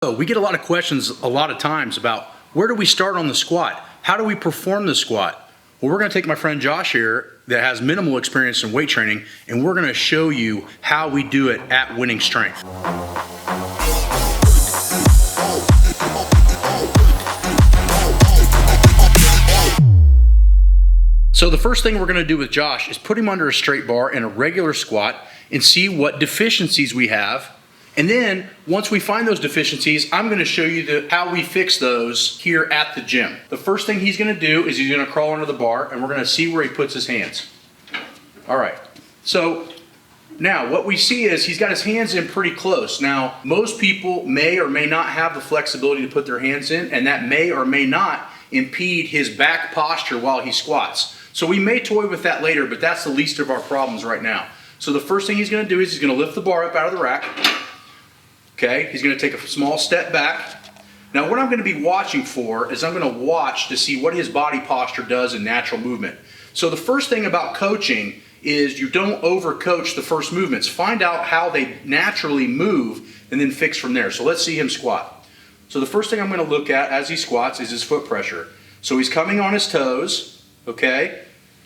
So we get a lot of questions a lot of times about where do we start on the squat? How do we perform the squat? Well, we're going to take my friend Josh here that has minimal experience in weight training, and we're going to show you how we do it at Wenning Strength. So the first thing we're going to do with Josh is put him under a straight bar in a regular squat and see what deficiencies we have. And then once we find those deficiencies, I'm going to show you how we fix those here at the gym. The first thing he's going to do is he's going to crawl under the bar, and we're going to see where he puts his hands. All right. So now what we see is he's got his hands in pretty close. Now most people may or may not have the flexibility to put their hands in, and that may or may not impede his back posture while he squats. So we may toy with that later, but that's the least of our problems right now. So the first thing he's going to do is he's going to lift the bar up out of the rack. Okay, he's going to take a small step back. Now what I'm going to be watching for is I'm going to watch to see what his body posture does in natural movement. So the first thing about coaching is you don't overcoach the first movements. Find out how they naturally move and then fix from there. So let's see him squat. So the first thing I'm going to look at as he squats is his foot pressure. So he's coming on his toes, okay?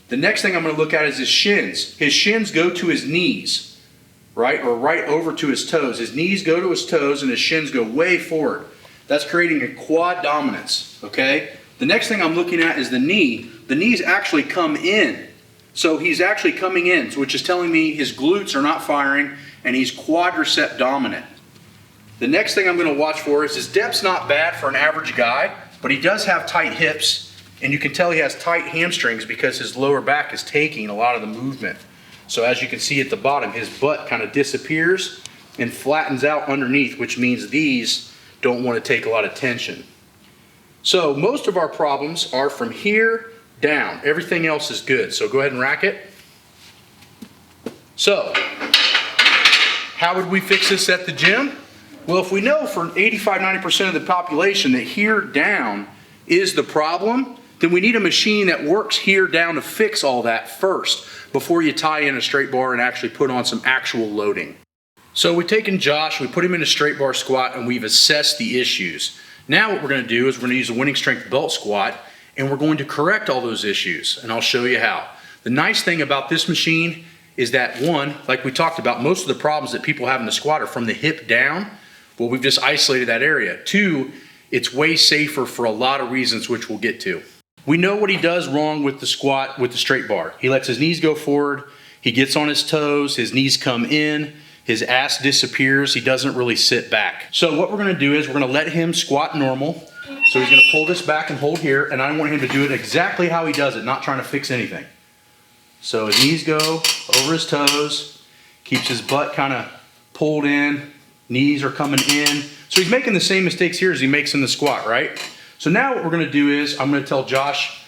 The next thing I'm going to look at is his shins. His shins go to his knees. Right, or right over to his toes. His knees go to his toes and his shins go way forward. That's creating a quad dominance, okay? The next thing I'm looking at is the knee. The knees actually come in. So he's actually coming in, which is telling me his glutes are not firing and he's quadricep dominant. The next thing I'm going to watch for is his depth's not bad for an average guy, but he does have tight hips, and you can tell he has tight hamstrings because his lower back is taking a lot of the movement. So as you can see at the bottom, his butt kind of disappears and flattens out underneath, which means these don't want to take a lot of tension. So most of our problems are from here down. Everything else is good. So go ahead and rack it. So how would we fix this at the gym? Well, if we know for 85–90% of the population that here down is the problem, then we need a machine that works here down to fix all that first before you tie in a straight bar and actually put on some actual loading. So we've taken Josh, we put him in a straight bar squat, and we've assessed the issues. Now what we're going to do is we're going to use a Wenning Strength Belt Squat, and we're going to correct all those issues, and I'll show you how. The nice thing about this machine is that, one, like we talked about, most of the problems that people have in the squat are from the hip down. Well, we've just isolated that area. Two, it's way safer for a lot of reasons, which we'll get to. We know what he does wrong with the squat with the straight bar. He lets his knees go forward, he gets on his toes, his knees come in, his ass disappears, he doesn't really sit back. So what we're going to do is we're going to let him squat normal. So he's going to pull this back and hold here, and I want him to do it exactly how he does it, not trying to fix anything. So his knees go over his toes, keeps his butt kind of pulled in, knees are coming in. So he's making the same mistakes here as he makes in the squat, right? So now what we're going to do is I'm going to tell Josh,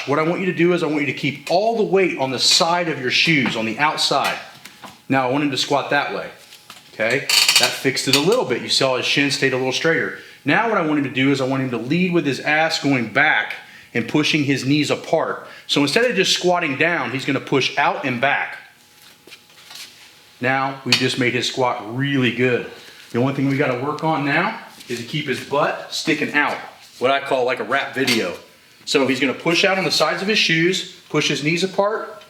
what I want you to do is I want you to keep all the weight on the side of your shoes, on the outside. Now I want him to squat that way, okay? That fixed it a little bit. You saw his shin stayed a little straighter. Now what I want him to do is I want him to lead with his ass going back and pushing his knees apart. So instead of just squatting down, he's going to push out and back. Now we just made his squat really good. The only thing we got to work on now is to keep his butt sticking out. What I call like a rap video. So he's going to push out on the sides of his shoes, push his knees apart.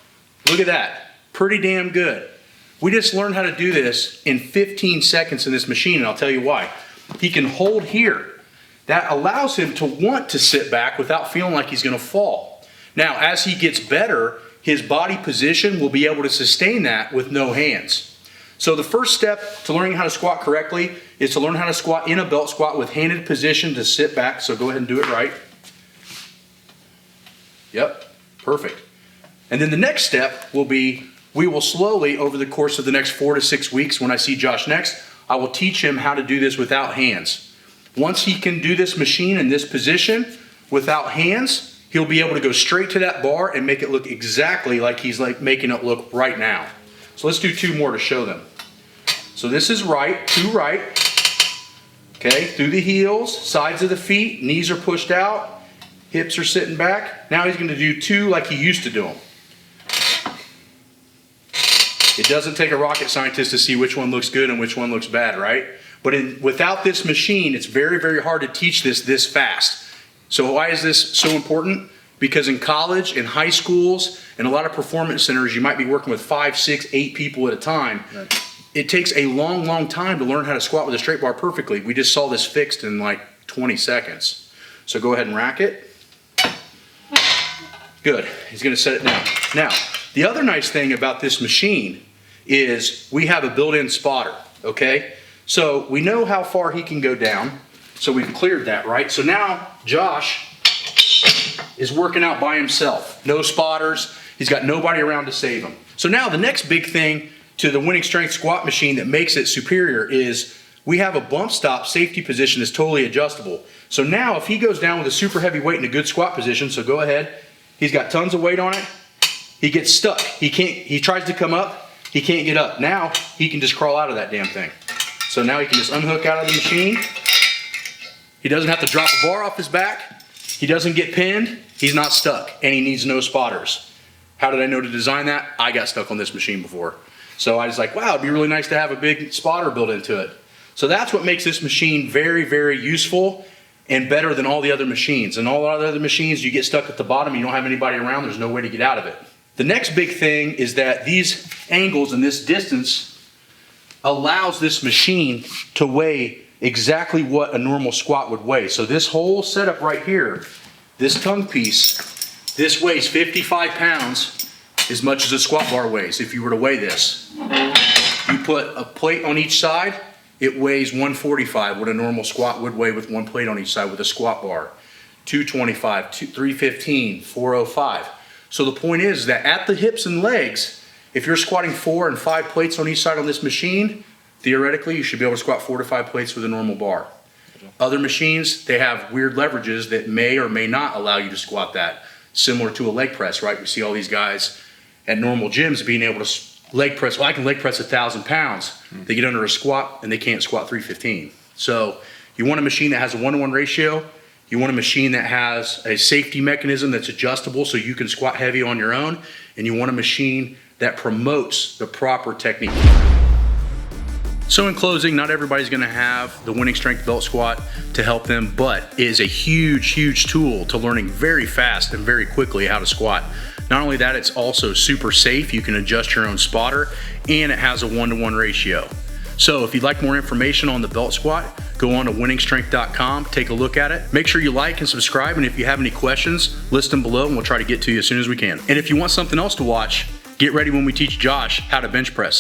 Look at that. Pretty damn good. We just learned how to do this in 15 seconds in this machine, and I'll tell you why. He can hold here. That allows him to want to sit back without feeling like he's going to fall. Now, as he gets better, his body position will be able to sustain that with no hands. So the first step to learning how to squat correctly is to learn how to squat in a belt squat with handed position to sit back. So go ahead and do it right. Yep, perfect. And then the next step will be, we will slowly, over the course of the next 4 to 6 weeks, when I see Josh next, I will teach him how to do this without hands. Once he can do this machine in this position without hands, he'll be able to go straight to that bar and make it look exactly like he's making it look right now. So let's do 2 more to show them. So this is right, 2 right. Okay, through the heels, sides of the feet, knees are pushed out, hips are sitting back. Now he's going to do 2 like he used to do them. It doesn't take a rocket scientist to see which one looks good and which one looks bad, right? But without this machine, it's very, very hard to teach this fast. So why is this so important? Because in college, in high schools, and a lot of performance centers, you might be working with 5, 6, 8 people at a time. Right. It takes a long, long time to learn how to squat with a straight bar perfectly. We just saw this fixed in like 20 seconds. So go ahead and rack it. Good, he's gonna set it down. Now, the other nice thing about this machine is we have a built-in spotter, okay? So we know how far he can go down. So we've cleared that, right? So now Josh is working out by himself. No spotters, he's got nobody around to save him. So now the next big thing to the Wenning Strength squat machine that makes it superior is we have a bump stop safety position that's totally adjustable. So now if he goes down with a super heavy weight in a good squat position, so go ahead, he's got tons of weight on it, he gets stuck. He tries to come up, he can't get up. Now he can just crawl out of that damn thing. So now he can just unhook out of the machine. He doesn't have to drop a bar off his back. He doesn't get pinned. He's not stuck, and he needs no spotters. How did I know to design that? I got stuck on this machine before. So I was like, wow, it'd be really nice to have a big spotter built into it. So that's what makes this machine very, very useful and better than all the other machines. And all the other machines, you get stuck at the bottom, you don't have anybody around, there's no way to get out of it. The next big thing is that these angles and this distance allows this machine to weigh exactly what a normal squat would weigh. So this whole setup right here, this tongue piece, this weighs 55 pounds as much as a squat bar weighs if you were to weigh this. You put a plate on each side, it weighs 145, what a normal squat would weigh with one plate on each side with a squat bar. 225, 315, 405. So the point is that at the hips and legs, if you're squatting 4 and 5 plates on each side on this machine, theoretically you should be able to squat 4 to 5 plates with a normal bar. Other machines, they have weird leverages that may or may not allow you to squat that, similar to a leg press, right? We see all these guys at normal gyms being able to leg press. Well, I can leg press 1,000 pounds. They get under a squat and they can't squat 315. So you want a machine that has a 1-to-1 ratio. You want a machine that has a safety mechanism that's adjustable so you can squat heavy on your own. And you want a machine that promotes the proper technique. So in closing, not everybody's gonna have the Wenning Strength Belt Squat to help them, but it is a huge, huge tool to learning very fast and very quickly how to squat. Not only that, it's also super safe. You can adjust your own spotter, and it has a 1-to-1 ratio. So if you'd like more information on the belt squat, go on to wenningstrength.com, take a look at it. Make sure you like and subscribe, and if you have any questions, list them below and we'll try to get to you as soon as we can. And if you want something else to watch, get ready when we teach Josh how to bench press.